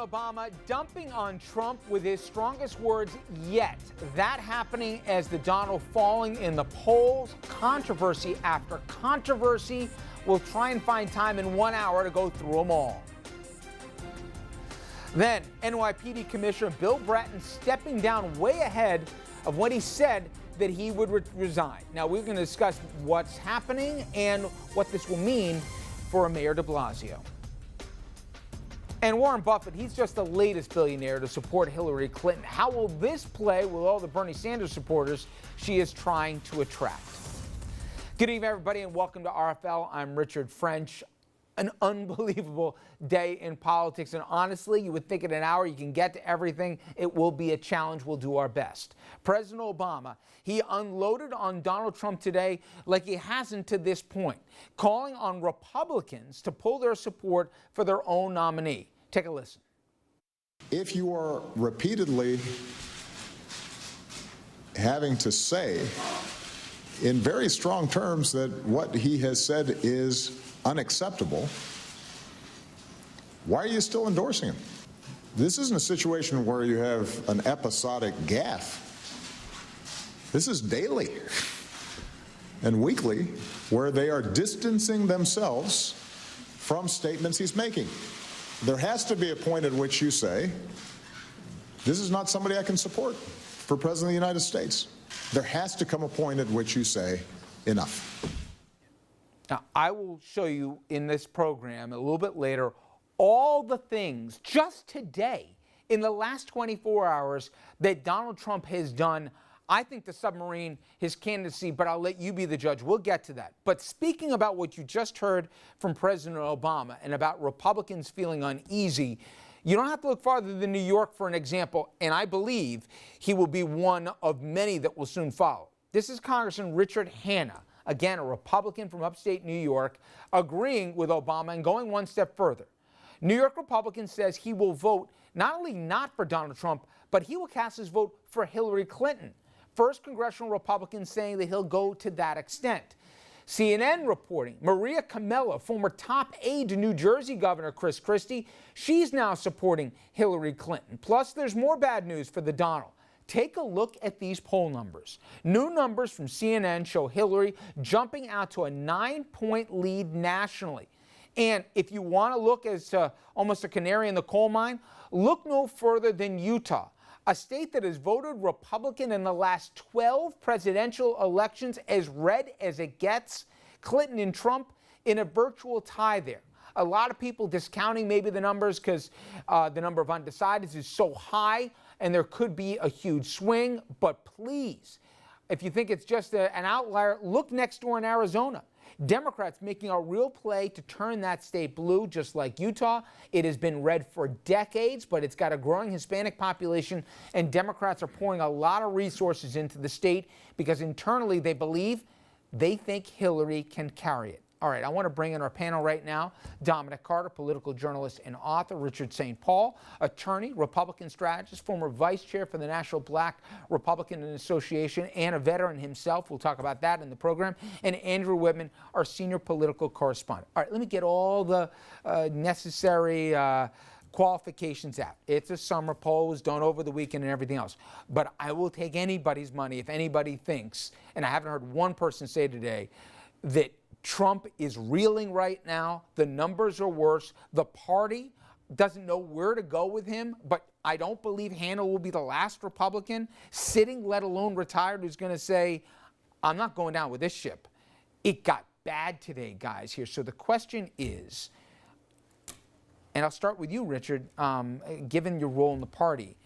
Obama dumping on Trump with his strongest words yet. That happening as the Donald falling in the polls. Controversy after controversy. We'll try and find time in 1 hour to go through them all. Then, NYPD Commissioner Bill Bratton stepping down way ahead of when he said that he would resign. Now, we're going to discuss what's happening and what this will mean for Mayor de Blasio. And Warren Buffett, he's just the latest billionaire to support Hillary Clinton. How will this play with all the Bernie Sanders supporters she is trying to attract? Good evening, everybody, and welcome to RFL. I'm Richard French. An unbelievable day in politics, and honestly, you would think in an hour you can get to everything. It will be a challenge. We'll do our best. President Obama, he unloaded on Donald Trump today like he hasn't to this point, calling on Republicans to pull their support for their own nominee. Take a listen. If you are repeatedly having to say in very strong terms that what he has said is unacceptable, why are you still endorsing him? This isn't a situation where you have an episodic gaffe. This is daily and weekly, where they are distancing themselves from statements he's making. There has to be a point at which you say, this is not somebody I can support for President of the United States. There has to come a point at which you say, enough. Now, I will show you in this program a little bit later all the things just today in the last 24 hours that Donald Trump has done. I think to submarine his candidacy, but I'll let you be the judge. We'll get to that. But speaking about what you just heard from President Obama and about Republicans feeling uneasy, you don't have to look farther than New York for an example, and I believe he will be one of many that will soon follow. This is Congressman Richard Hanna, again, a Republican from upstate New York, agreeing with Obama and going one step further. New York Republican says he will vote not only not for Donald Trump, but he will cast his vote for Hillary Clinton. First congressional Republican saying that he'll go to that extent. CNN reporting Maria Kamela, former top aide to New Jersey Governor Chris Christie, she's now supporting Hillary Clinton. Plus, there's more bad news for the Donald. Take a look at these poll numbers. New numbers from CNN show Hillary jumping out to a 9-point lead nationally. And if you want to look as almost a canary in the coal mine, look no further than Utah, a state that has voted Republican in the last 12 presidential elections, as red as it gets. Clinton and Trump in a virtual tie there. A lot of people discounting maybe the numbers because the number of undecideds is so high and there could be a huge swing. But please, if you think it's just an outlier, look next door in Arizona. Democrats making a real play to turn that state blue, just like Utah. It has been red for decades, but it's got a growing Hispanic population, and Democrats are pouring a lot of resources into the state because internally they think Hillary can carry it. All right, I want to bring in our panel right now. Dominic Carter, political journalist and author. Richard St. Paul, attorney, Republican strategist, former vice chair for the National Black Republican Association, and a veteran himself. We'll talk about that in the program. And Andrew Whitman, our senior political correspondent. All right, let me get all the necessary qualifications out. It's a summer polls, don't over the weekend and everything else. But I will take anybody's money if anybody thinks, and I haven't heard one person say today, that Trump is reeling right now. The numbers are worse. The party doesn't know where to go with him, but I don't believe Hanna will be the last Republican sitting, let alone retired, who's going to say, I'm not going down with this ship. It got bad today, guys, here. So the question is, and I'll start with you, Richard, given your role in the party,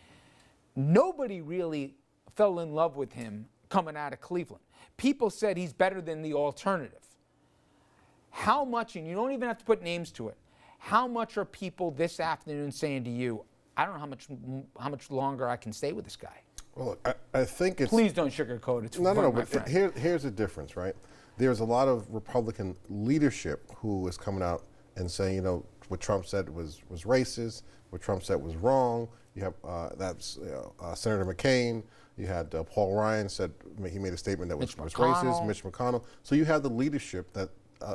nobody really fell in love with him coming out of Cleveland. People said he's better than the alternative. How much, and you don't even have to put names to it, how much are people this afternoon saying to you, I don't know how much longer I can stay with this guy? Well, I think it's... Please don't sugarcoat it. No, but here's the difference, right? There's a lot of Republican leadership who is coming out and saying, you know, what Trump said was racist, what Trump said was wrong. You have Senator McCain. You had Paul Ryan said he made a statement that was racist. Mitch McConnell. So you have the leadership that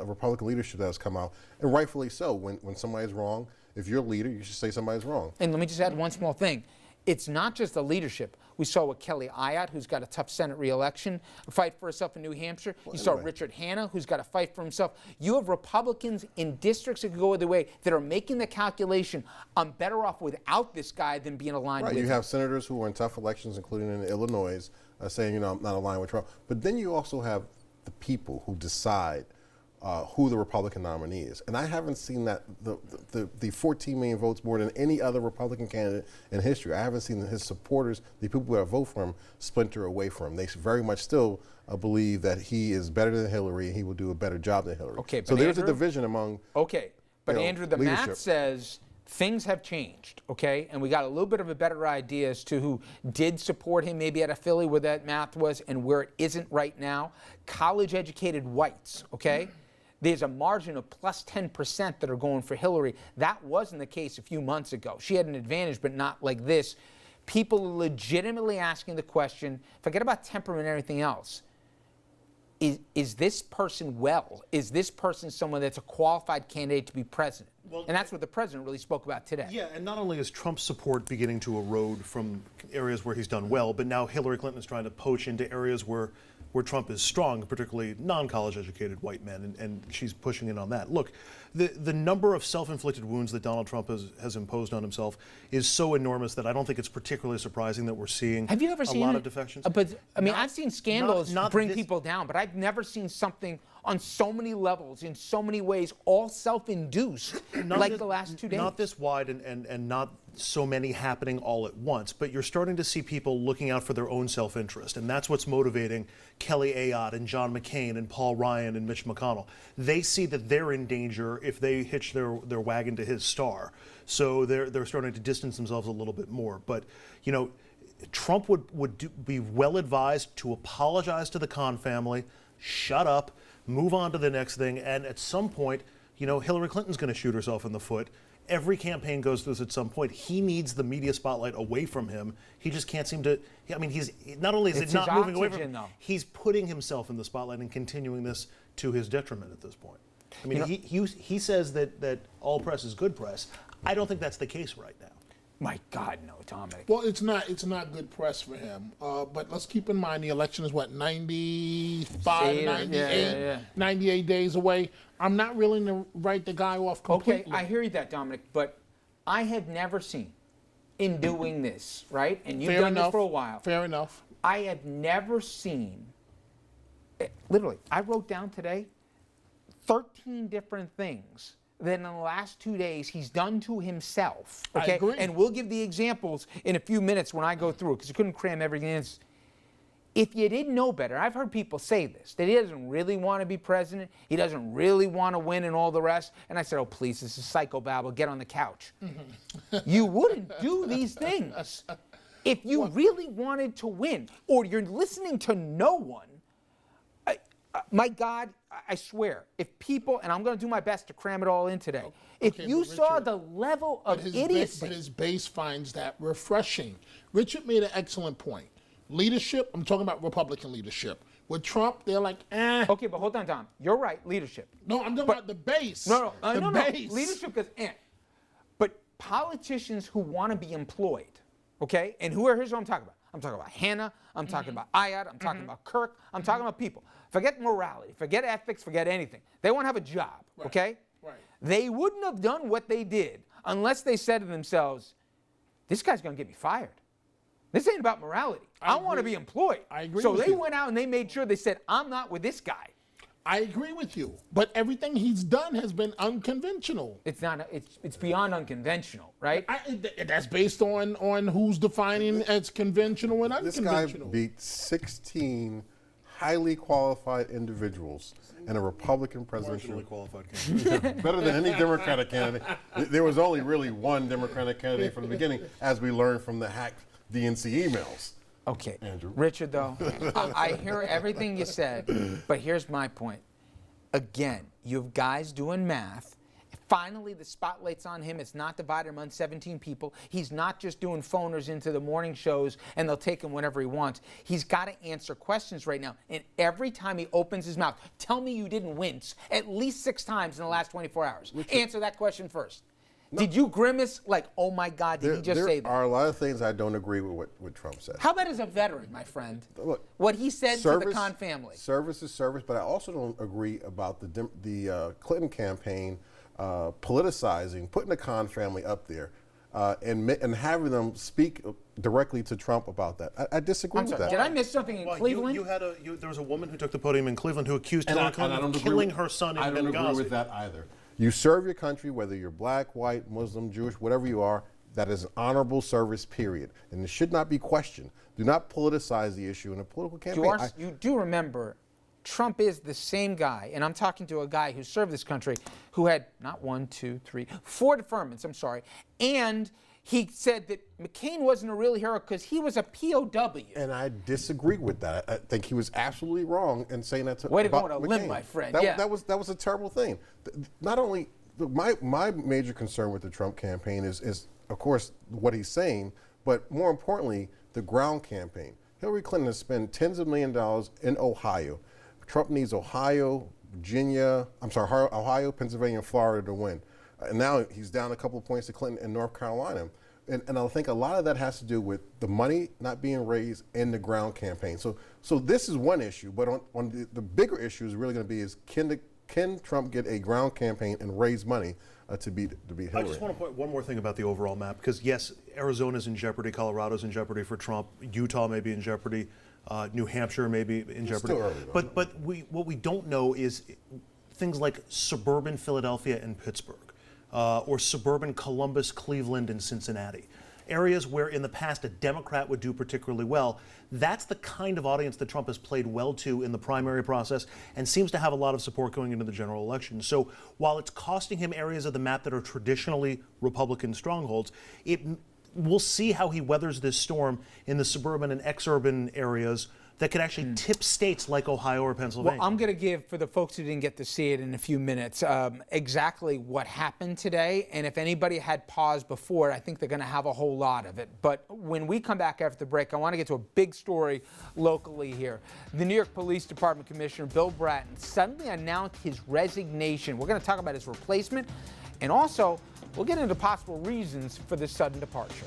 Republican leadership that has come out, and rightfully so. When somebody's wrong, If you're a leader, you should say somebody's wrong. And let me just add one small thing. It's not just the leadership. We saw with Kelly Ayotte, who's got a tough Senate reelection, fight for herself in New Hampshire. You saw Richard Hanna, who's got to fight for himself. You have Republicans in districts that could go either way that are making the calculation, I'm better off without this guy than being aligned with You him. have senators who are in tough elections, including in Illinois, saying, I'm not aligned with Trump. But then you also have the people who decide who the Republican nominee is. And I haven't seen that, the 14 million votes more than any other Republican candidate in history. I haven't seen his supporters, the people that vote for him, splinter away from him. They very much still believe that he is better than Hillary and he will do a better job than Hillary. Okay, so but there's Andrew, a division among but Andrew, the leadership. math says things have changed, okay? And we got a little bit of a better idea as to who did support him, maybe at a Philly where that math was and where it isn't right now. College-educated whites, okay? There's a margin of plus 10% that are going for Hillary. That wasn't the case a few months ago. She had an advantage, but not like this. People are legitimately asking the question, forget about temperament and everything else. Is this person well? Is this person someone that's a qualified candidate to be president? Well, and that's what the president really spoke about today. Yeah, and not only is Trump's support beginning to erode from areas where he's done well, but now Hillary Clinton is trying to poach into areas where Trump is strong, particularly non-college educated white men, and she's pushing in on that. Look, the number of self-inflicted wounds that Donald Trump has imposed on himself is so enormous that I don't think it's particularly surprising that we're seeing Have you ever seen a lot of defections. But I mean, I've seen scandals not bring this- people down, but I've never seen something on so many levels, in so many ways, all self-induced, like the last 2 days. Not this wide and not so many happening all at once, but you're starting to see people looking out for their own self-interest, and that's what's motivating Kelly Ayotte and John McCain and Paul Ryan and Mitch McConnell. They see that they're in danger if they hitch their wagon to his star, so they're starting to distance themselves a little bit more. But Trump would be well advised to apologize to the Khan family, shut up, move on to the next thing, and at some point, Hillary Clinton's going to shoot herself in the foot. Every campaign goes through this at some point. He needs the media spotlight away from him. He just can't seem to. I mean, he's not only is It's it not his moving away from oxygen, him, though. he's putting himself in the spotlight and continuing this to his detriment at this point. I mean, he says that all press is good press. I don't think that's the case right now. My God, no, Dominic. Well, it's not good press for him. But let's keep in mind the election is 95, Yeah, 98, yeah. 98 days away. I'm not willing to write the guy off completely. Okay, I hear you that, Dominic, but I have never seen, in doing this, right, and you've Fair done enough. this for a while, Fair enough. I have never seen, literally, I wrote down today 13 different things that in the last 2 days he's done to himself. I Okay, agree. and we'll give the examples in a few minutes when I go through it because you couldn't cram everything in. If you didn't know better, I've heard people say this, that he doesn't really want to be president, he doesn't really want to win and all the rest. And I said, oh, please, this is psychobabble, get on the couch. You wouldn't do these things if you really wanted to win, or you're listening to no one. My God, I swear, if people, and I'm going to do my best to cram it all in today, if Okay, you but saw Richard, the level of But idiocy. his base finds that refreshing. Richard made an excellent point. Leadership, I'm talking about Republican leadership. With Trump, they're like, eh. Okay, but hold on, Don. You're right, leadership. No, I'm talking about the base. No, the no. base. Leadership is But politicians who want to be employed, okay? And here's what I'm talking about. I'm talking about Hanna. I'm talking about Ayotte. I'm talking about Kirk. I'm talking about people. Forget morality. Forget ethics. Forget anything. They want to have a job, okay? Right. They wouldn't have done what they did unless they said to themselves, this guy's going to get me fired. This ain't about morality. I want to agree. be employed. I agree So with they you. went out and they made sure they said, I'm not with this guy. I agree with you. But everything he's done has been unconventional. It's not. It's beyond unconventional, right? That's based on who's defining as conventional and This guy unconventional. beat 16 highly qualified individuals in a Republican presidential. Marginally qualified candidate. Better than any Democratic candidate. There was only really one Democratic candidate from the beginning, as we learned from the hacked DNC emails. Okay, Andrew. Richard, though, I hear everything you said, but here's my point. Again, you have guys doing math. Finally, the spotlight's on him. It's not divided among 17 people. He's not just doing phoners into the morning shows and they'll take him whenever he wants. He's got to answer questions right now. And every time he opens his mouth, tell me you didn't wince at least 6 times in the last 24 hours. Answer that question first. Did you grimace like, oh my God, did he just say that? There are a lot of things I don't agree with what Trump said. How about as a veteran, my friend? Look, What he said to the Khan family. Service is service, but I also don't agree about the Clinton campaign politicizing, putting the Khan family up there, and having them speak directly to Trump about that. I disagree I'm with sorry, that. did I miss something in Well, Cleveland? there was a woman who took the podium in Cleveland who accused And Hillary I Clinton don't of agree killing with- her son in I don't Benghazi. agree with that either. You serve your country, whether you're black, white, Muslim, Jewish, whatever you are. That is an honorable service, period, and it should not be questioned. Do not politicize the issue in a political campaign. You do remember, Trump is the same guy, and I'm talking to a guy who served this country, who had not 1, 2, 3, 4 deferments, I'm sorry, and he said that McCain wasn't a real hero because he was a POW. And I disagree with that. I think he was absolutely wrong in saying that. Way to go about on a limb, McCain. my friend. That, Yeah. that was a terrible thing. Not only my major concern with the Trump campaign is of course what he's saying, but more importantly the ground campaign. Hillary Clinton has spent tens of millions of dollars in Ohio. Trump needs Ohio, Pennsylvania, and Florida to win. And now he's down a couple of points to Clinton in North Carolina. And I think a lot of that has to do with the money not being raised in the ground campaign. So this is one issue, but on the bigger issue is really going to be is can Trump get a ground campaign and raise money to beat Hillary? I just want to point one more thing about the overall map, because yes, Arizona's in jeopardy, Colorado's in jeopardy for Trump, Utah may be in jeopardy, New Hampshire may be in jeopardy. still early, though. But what we don't know is things like suburban Philadelphia and Pittsburgh, or suburban Columbus, Cleveland, and Cincinnati. Areas where in the past a Democrat would do particularly well. That's the kind of audience that Trump has played well to in the primary process and seems to have a lot of support going into the general election. So while it's costing him areas of the map that are traditionally Republican strongholds, we'll see how he weathers this storm in the suburban and exurban areas that could actually tip states like Ohio or Pennsylvania. Well, I'm going to give, for the folks who didn't get to see it in a few minutes, exactly what happened today. And if anybody had paused before, I think they're going to have a whole lot of it. But when we come back after the break, I want to get to a big story locally here. The New York Police Department Commissioner Bill Bratton suddenly announced his resignation. We're going to talk about his replacement, and also we'll get into possible reasons for this sudden departure.